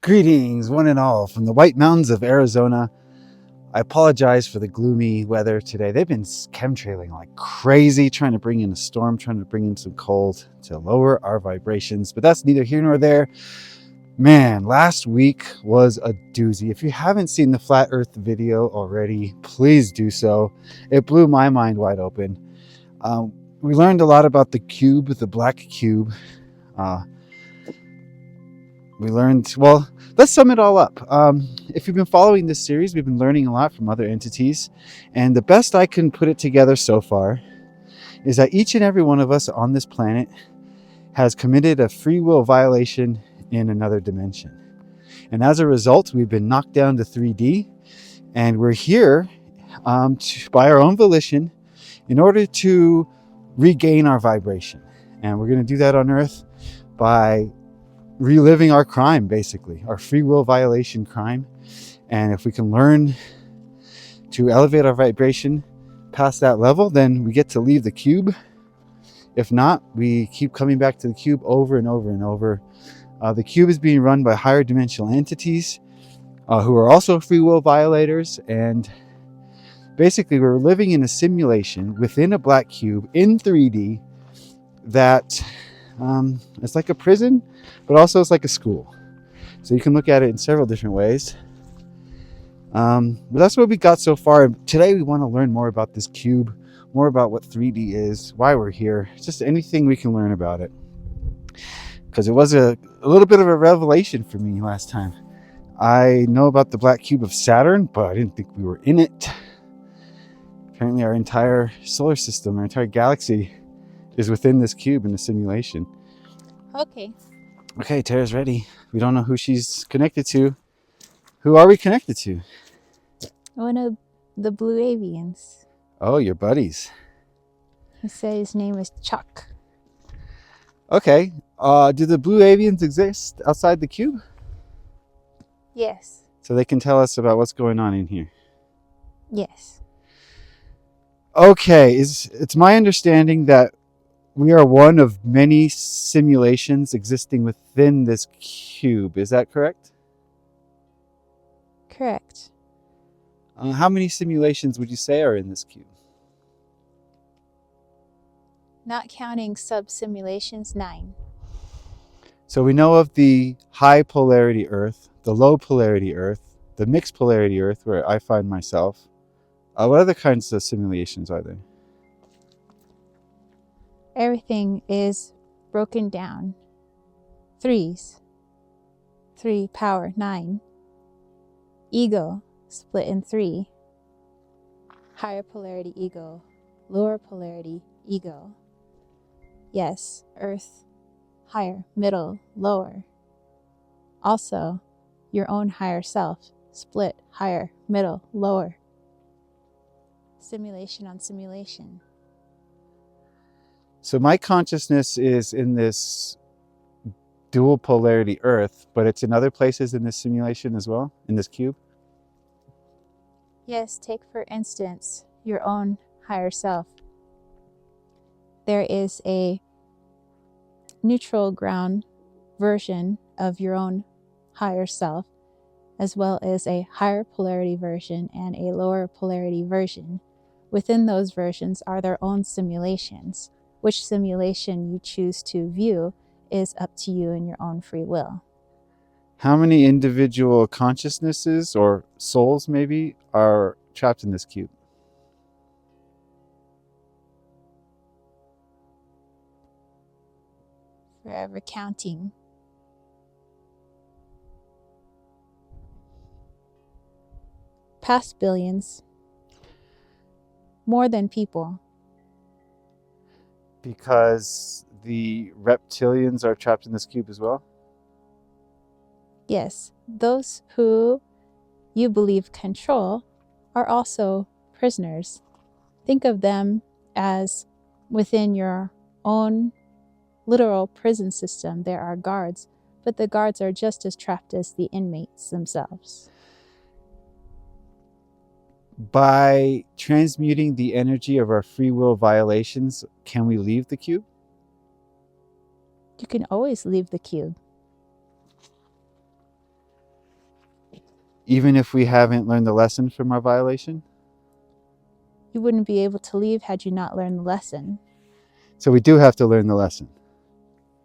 Greetings, one and all, from the White Mountains of Arizona. I apologize for the gloomy weather today. They've been chemtrailing like crazy, trying to bring in a storm, trying to bring in some cold to lower our vibrations, but that's neither here nor there. Man, last week was a doozy. If you haven't seen the Flat Earth video already, please do so. It blew my mind wide open. We learned a lot about the cube, the black cube. Let's sum it all up. If you've been following this series, we've been learning a lot from other entities. And the best I can put it together so far is that each and every one of us on this planet has committed a free will violation in another dimension. And as a result, we've been knocked down to 3D. And we're here by our own volition in order to regain our vibration. And we're going to do that on Earth by reliving our crime, basically, our free will violation crime. And if we can learn to elevate our vibration past that level, then we get to leave the cube. If not, we keep coming back to the cube over and over and over. The cube is being run by higher dimensional entities who are also free will violators. And basically, we're living in a simulation within a black cube in 3D that it's like a prison, but also it's like a school. So you can look at it in several different ways. But that's what we got so far. Today we want to learn more about this cube, more about what 3D is, why we're here, just anything we can learn about it. Because it was a little bit of a revelation for me last time. I know about the black cube of Saturn, but I didn't think we were in it. Apparently our entire solar system, our entire galaxy is within this cube in a simulation. Okay, Tara's ready. We don't know who she's connected to. Who are we connected to? One of the Blue Avians. Oh, your buddies. He said his name is Chuck. Okay. Do the Blue Avians exist outside the cube? Yes. So they can tell us about what's going on in here. Yes. Okay. It's my understanding that we are one of many simulations existing within this cube. Is that correct? Correct. How many simulations would you say are in this cube? Not counting sub-simulations, 9. So we know of the high polarity Earth, the low polarity Earth, the mixed polarity Earth, where I find myself. What other kinds of simulations are there? Everything is broken down. 3s. 3 power 9. Ego split in 3. Higher polarity ego. Lower polarity ego. Yes, Earth. Higher, middle, lower. Also, your own higher self. Split, higher, middle, lower. Simulation on simulation. So my consciousness is in this dual polarity Earth, but it's in other places in this simulation as well, in this cube? Yes, take for instance your own higher self. There is a neutral ground version of your own higher self, as well as a higher polarity version and a lower polarity version. Within those versions are their own simulations. Which simulation you choose to view is up to you and your own free will. How many individual consciousnesses or souls maybe are trapped in this cube? Forever counting. Past billions. More than people. Because the reptilians are trapped in this cube as well? Yes, those who you believe control are also prisoners. Think of them as within your own literal prison system. There are guards, but the guards are just as trapped as the inmates themselves. By transmuting the energy of our free will violations, can we leave the cube? You can always leave the cube. Even if we haven't learned the lesson from our violation? You wouldn't be able to leave had you not learned the lesson. So we do have to learn the lesson.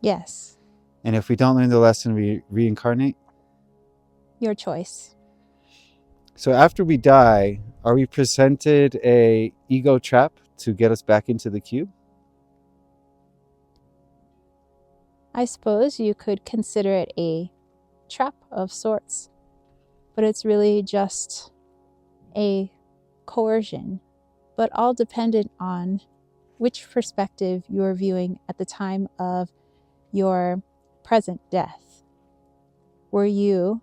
Yes. And if we don't learn the lesson, we reincarnate? Your choice. So after we die, are we presented a ego trap to get us back into the cube? I suppose you could consider it a trap of sorts, but it's really just a coercion, but all dependent on which perspective you're viewing at the time of your present death. Were you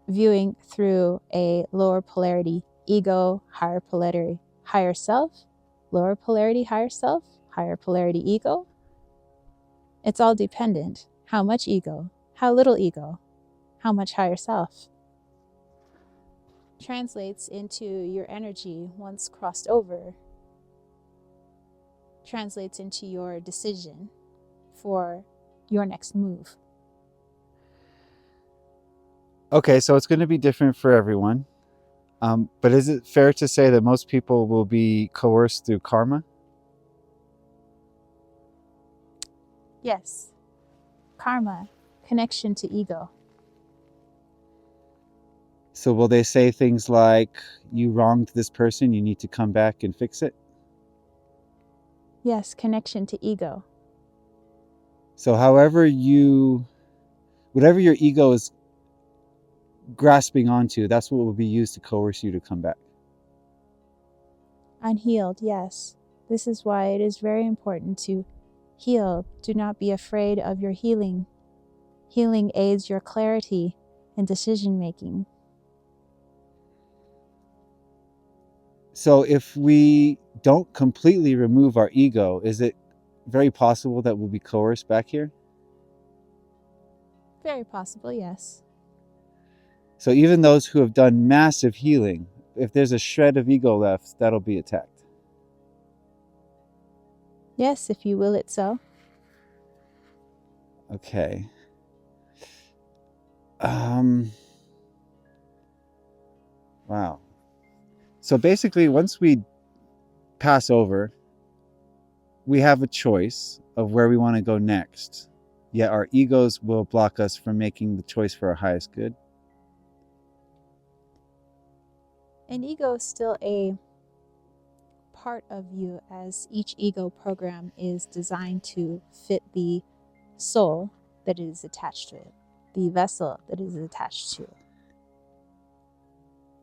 viewing through a lower polarity ego, higher polarity higher self, lower polarity higher self, higher polarity ego? It's all dependent. How much ego? How little ego? How much higher self? Translates into your energy once crossed over, translates into your decision for your next move. Okay, so it's going to be different for everyone. But is it fair to say that most people will be coerced through karma? Yes. Karma, connection to ego. So will they say things like, you wronged this person, you need to come back and fix it? Yes, connection to ego. So whatever your ego is grasping onto, that's what will be used to coerce you to come back. Unhealed, yes. This is why it is very important to heal. Do not be afraid of your healing. Healing aids your clarity in decision making. So if we don't completely remove our ego, is it very possible that we'll be coerced back here? Very possible, yes. So even those who have done massive healing, if there's a shred of ego left, that'll be attacked. Yes, if you will it so. Okay. Wow. So basically, once we pass over, we have a choice of where we want to go next. Yet our egos will block us from making the choice for our highest good. An ego is still a part of you, as each ego program is designed to fit the soul that is attached to it, the vessel that is attached to it.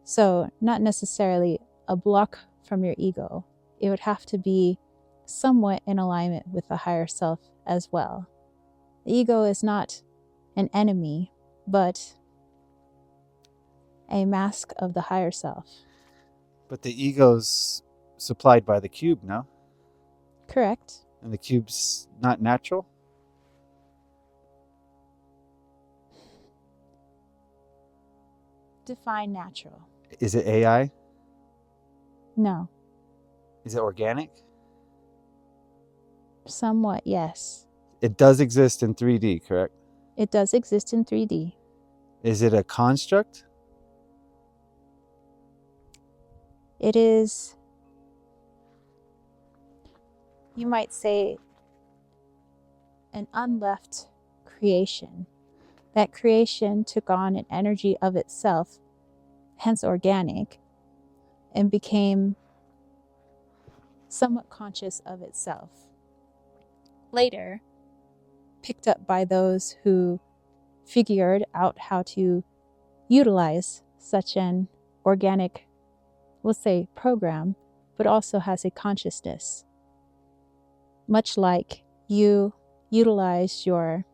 So, not necessarily a block from your ego. It would have to be somewhat in alignment with the higher self as well. The ego is not an enemy, but a mask of the higher self. But the ego's supplied by the cube, no? Correct. And the cube's not natural? Define natural. Is it AI? No. Is it organic? Somewhat, yes. It does exist in 3D, correct? It does exist in 3D. Is it a construct? It is, you might say, an unleft creation. That creation took on an energy of itself, hence organic, and became somewhat conscious of itself. Later, picked up by those who figured out how to utilize such an organic, we'll say, program, but also has a consciousness. Much like you utilize your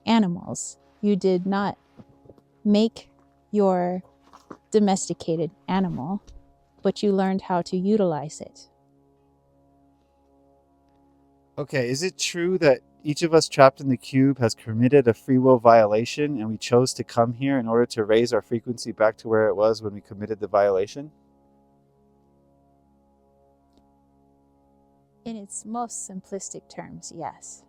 animals. You did not make your domesticated animal, but you learned how to utilize it. Okay, is it true that each of us trapped in the cube has committed a free will violation and we chose to come here in order to raise our frequency back to where it was when we committed the violation? In its most simplistic terms, yes.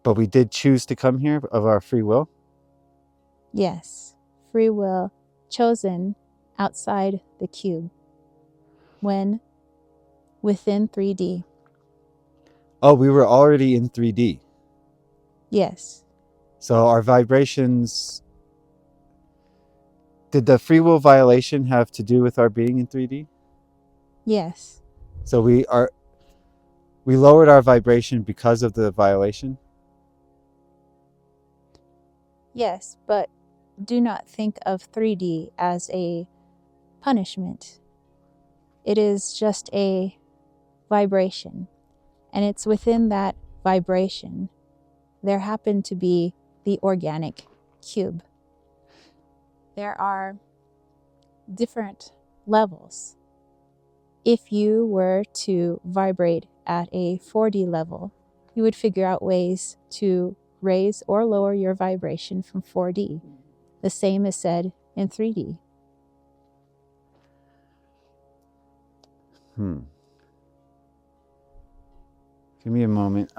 But we did choose to come here of our free will? Yes. free will chosen outside the cube when within 3D? Oh, we were already in 3D. Yes. So our vibrations, did the free will violation have to do with our being in 3D? Yes. So we lowered our vibration because of the violation? Yes, but do not think of 3D as a punishment. It is just a vibration. And it's within that vibration there happened to be the organic cube. There are different levels. If you were to vibrate at a 4D level, you would figure out ways to raise or lower your vibration from 4D. The same is said in 3D. Give me a moment.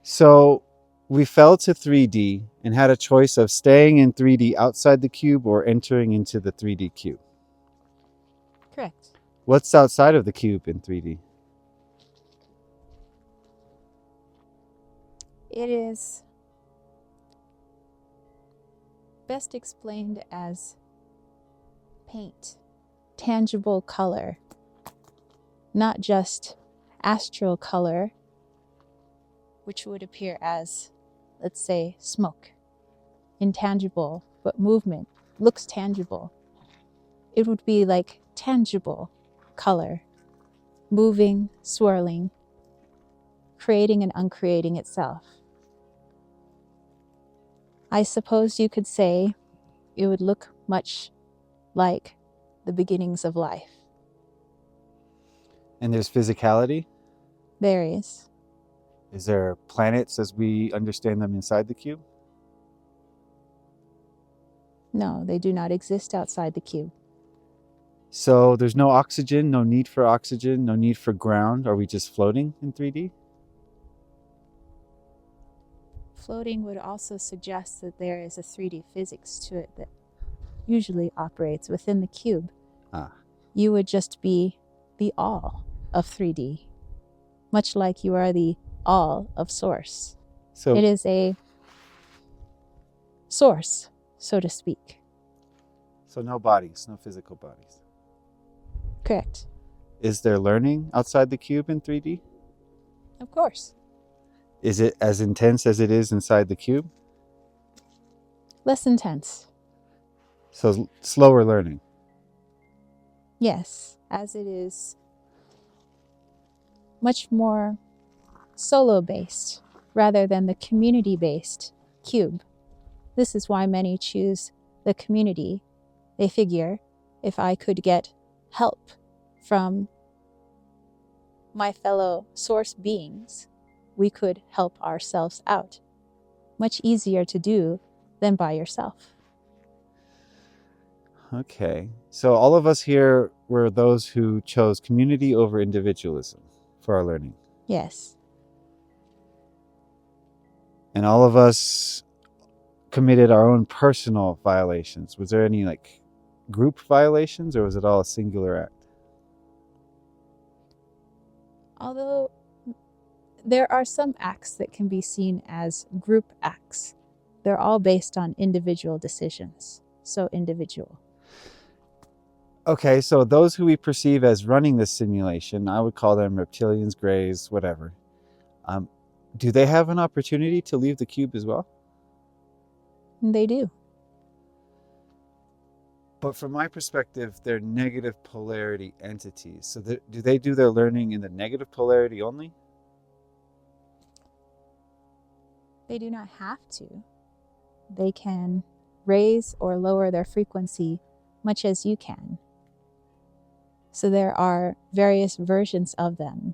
So we fell to 3D and had a choice of staying in 3D outside the cube or entering into the 3D cube. Correct. What's outside of the cube in 3D? It is best explained as paint, tangible color, not just astral color, which would appear as, let's say, smoke, intangible, but movement, looks tangible. It would be like tangible color, moving, swirling, creating and uncreating itself. I suppose you could say it would look much like the beginnings of life. And there's physicality? There is. Is there planets as we understand them inside the cube? No, they do not exist outside the cube. So there's no oxygen, no need for oxygen, no need for ground. Are we just floating in 3D? Floating would also suggest that there is a 3D physics to it that usually operates within the cube. You would just be the all of 3D, much like you are the all of source. So it is a source, so to speak. So no bodies, no physical bodies. Correct. Is there learning outside the cube in 3D? Of course. Is it as intense as it is inside the cube? Less intense. So slower learning. Yes, as it is much more solo-based rather than the community-based cube. This is why many choose the community. They figure, if I could get help from my fellow source beings, we could help ourselves out. Much easier to do than by yourself. Okay. So all of us here were those who chose community over individualism for our learning. Yes. And all of us committed our own personal violations. Was there any like group violations, or was it all a singular act? Although there are some acts that can be seen as group acts, they're all based on individual decisions. So individual. Okay, so those who we perceive as running this simulation, I would call them reptilians, greys, whatever. Do they have an opportunity to leave the cube as well? They do. But from my perspective, they're negative polarity entities. So do they do their learning in the negative polarity only? They do not have to. They can raise or lower their frequency much as you can. So there are various versions of them.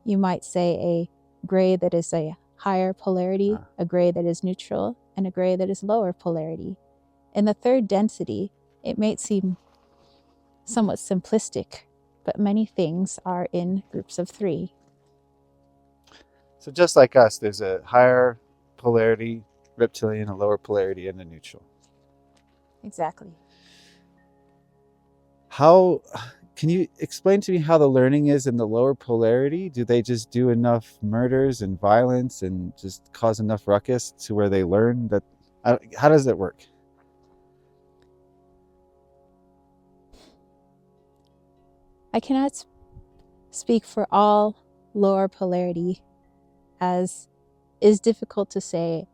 You might say a gray that is a higher polarity, a gray that is neutral, and a gray that is lower polarity. In the third density, it may seem somewhat simplistic, but many things are in groups of 3. So just like us, there's a higher polarity reptilian, a lower polarity, and a neutral. Exactly. How can you explain to me how the learning is in the lower polarity? Do they just do enough murders and violence and just cause enough ruckus to where they learn that? How does it work? I cannot speak for all lower polarity, as is difficult to say,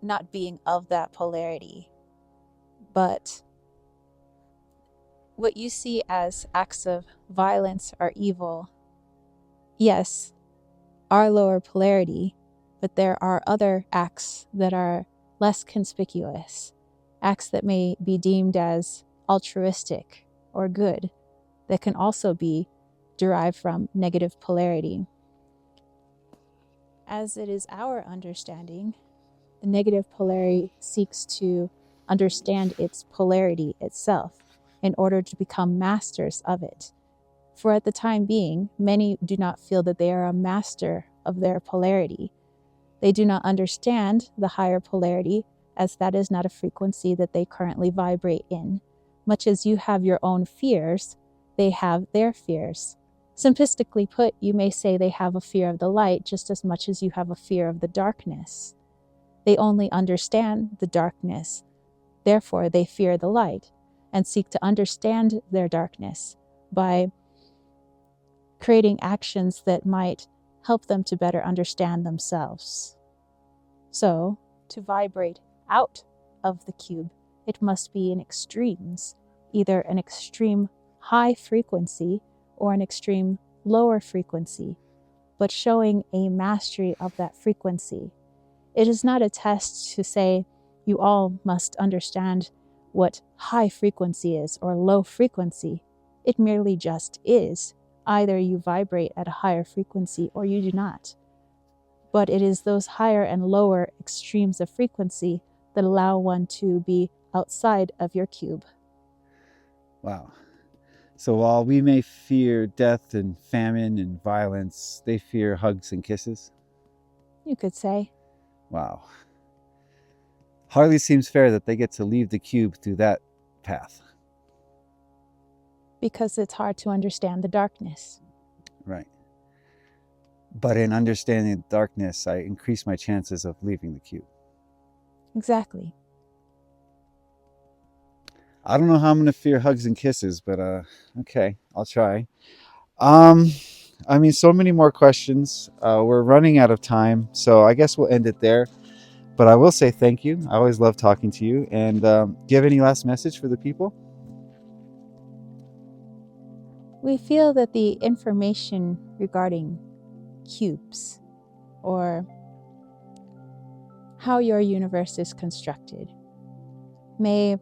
not being of that polarity. But what you see as acts of violence or evil, yes, are lower polarity, but there are other acts that are less conspicuous, acts that may be deemed as altruistic or good, that can also be derived from negative polarity. As it is our understanding, the negative polarity seeks to understand its polarity itself in order to become masters of it. For at the time being, many do not feel that they are a master of their polarity. They do not understand the higher polarity, as that is not a frequency that they currently vibrate in. Much as you have your own fears, they have their fears. Simplistically put, you may say they have a fear of the light just as much as you have a fear of the darkness. They only understand the darkness. Therefore, they fear the light and seek to understand their darkness by creating actions that might help them to better understand themselves. So, to vibrate out of the cube, it must be in extremes, either an extreme high frequency or an extreme lower frequency, but showing a mastery of that frequency. It is not a test to say you all must understand what high frequency is or low frequency. It merely just is. Either you vibrate at a higher frequency or you do not. But it is those higher and lower extremes of frequency that allow one to be outside of your cube. Wow. So while we may fear death and famine and violence, they fear hugs and kisses? You could say. Wow. Hardly seems fair that they get to leave the cube through that path. Because it's hard to understand the darkness. Right. But in understanding the darkness, I increase my chances of leaving the cube. Exactly. I don't know how I'm going to fear hugs and kisses, but okay, I'll try. So many more questions. We're running out of time, so I guess we'll end it there. But I will say thank you. I always love talking to you. And do you have any last message for the people? We feel that the information regarding cubes or how your universe is constructed may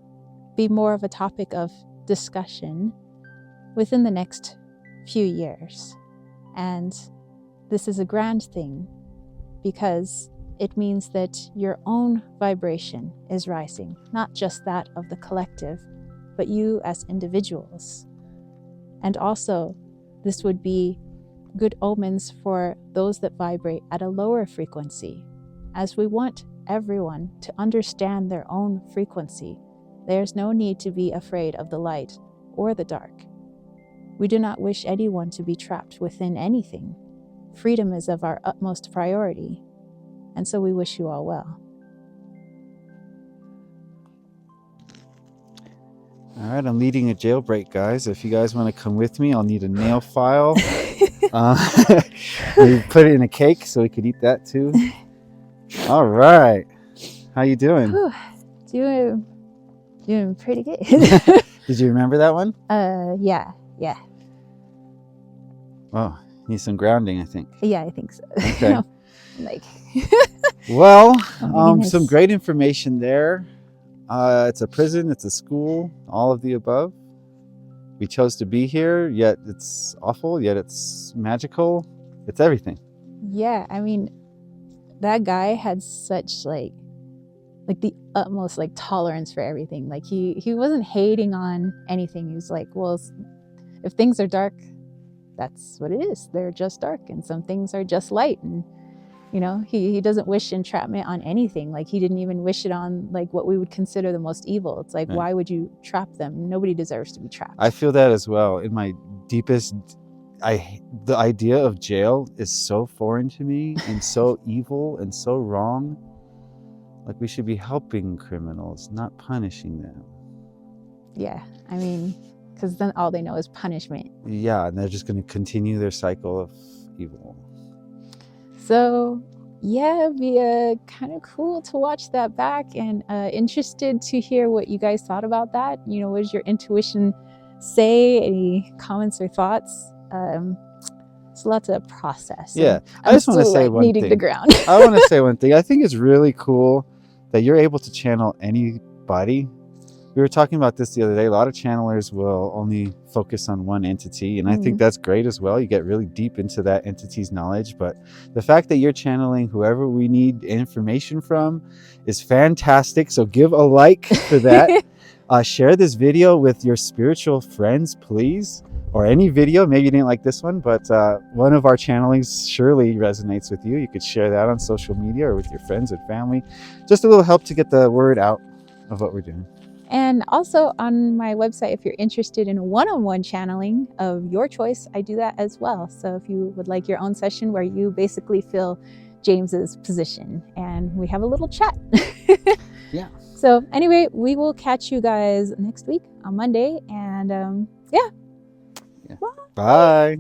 be more of a topic of discussion within the next few years. And this is a grand thing because it means that your own vibration is rising, not just that of the collective, but you as individuals. And also, this would be good omens for those that vibrate at a lower frequency, as we want everyone to understand their own frequency. There's no need to be afraid of the light or the dark. We do not wish anyone to be trapped within anything. Freedom is of our utmost priority, and so we wish you all well. All right, I'm leading a jailbreak, guys. If you guys want to come with me, I'll need a nail file. We put it in a cake so we could eat that too. All right. How you doing? Doing pretty good. Did you remember that one? Yeah. Oh, need some grounding, I think. Yeah, I think so. Okay. Well, some great information there. It's a prison, it's a school, all of the above. We chose to be here, yet it's awful, yet it's magical. It's everything. Yeah, that guy had such like the utmost tolerance for everything. He wasn't hating on anything. He was like, well, if things are dark, that's what it is. They're just dark, and some things are just light. And You know, he doesn't wish entrapment on anything. Like, he didn't even wish it on like what we would consider the most evil. It's like, Right. why would you trap them? Nobody deserves to be trapped. I feel that as well. In my deepest, the idea of jail is so foreign to me and so evil and so wrong. Like, we should be helping criminals, not punishing them. Yeah, I mean, because then all they know is punishment. Yeah, and they're just going to continue their cycle of evil. So yeah, it'd be kind of cool to watch that back, and interested to hear what you guys thought about that. You know, what does your intuition say? Any comments or thoughts? It's a lot to process. Yeah, I just want to say one needing thing. the ground. I want to say one thing. I think it's really cool that you're able to channel anybody. We were talking about this the other day. A lot of channelers will only focus on one entity, and I think that's great as well. You get really deep into that entity's knowledge, but the fact that you're channeling whoever we need information from is fantastic. So give a like for that. Share this video with your spiritual friends, please, or any video. Maybe you didn't like this one, but one of our channelings surely resonates with you. You could share that on social media or with your friends and family. Just a little help to get the word out of what we're doing. And also on my website, if you're interested in one-on-one channeling of your choice, I do that as well. So if you would like your own session where you basically fill James's position and we have a little chat. Yeah. So anyway, we will catch you guys next week on Monday, and yeah. Bye.